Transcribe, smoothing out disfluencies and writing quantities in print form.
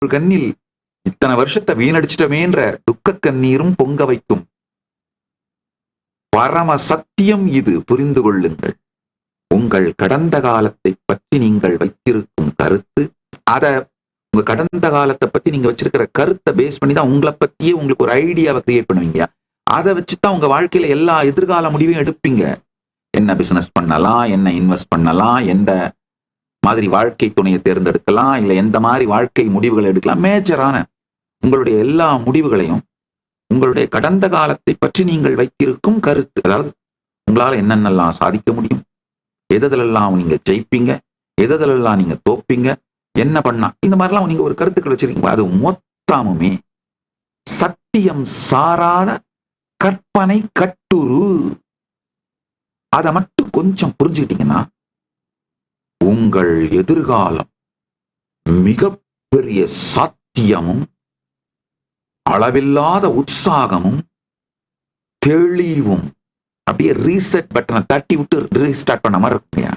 ஒரு கண்ணில் இத்தனை வருஷத்தை வீணடிச்சிட்டமேன்ற துக்க கண்ணீரும் பொங்க வைக்கும் பரம சத்தியம் இது, புரிந்து கொள்ளுங்கள். உங்கள் கடந்த காலத்தை பற்றி நீங்கள் வைத்திருக்கும் கருத்து, அத உங்க கடந்த காலத்தை பத்தி நீங்க வச்சிருக்கிற கருத்தை பேஸ் பண்ணி தான் உங்களை பத்தியே உங்களுக்கு ஒரு ஐடியாவை கிரியேட் பண்ணுவீங்க. அதை வச்சுதான் உங்க வாழ்க்கையில எல்லா எதிர்கால முடிவையும் எடுப்பீங்க. என்ன பிசினஸ் பண்ணலாம், என்ன இன்வெஸ்ட் பண்ணலாம், எந்த மாதிரி வாழ்க்கை துணையை தேர்ந்தெடுக்கலாம், இல்ல எந்த மாதிரி வாழ்க்கை முடிவுகள் எடுக்கலாம். மேஜரான உங்களுடைய எல்லா முடிவுகளையும் உங்களுடைய கடந்த காலத்தை பற்றி நீங்கள் வைத்திருக்கும் கருத்து, அதாவது உங்களால என்னென்னலாம் சாதிக்க முடியும், எதெல்லாம் நீங்க ஜெயிப்பீங்க, எதெல்லாம் நீங்க தோப்பீங்க, என்ன பண்ணா, இந்த மாதிரிலாம் நீங்க ஒரு கருத்துக்கள் வச்சிருக்கீங்க. அது மொத்தமுமே சத்தியம் சாராத கற்பனை கட்டுரு. அதை மட்டும் கொஞ்சம் புரிஞ்சுக்கிட்டீங்கன்னா உங்கள் எதிர்காலம் மிகப்பெரிய சாத்தியமும் அளவில்லாத உற்சாகமும் தெளிவும் அப்படியே ரீசெட் பட்டனை தட்டி விட்டு ரீஸ்டார்ட் பண்ண மாதிரி இருக்குங்க.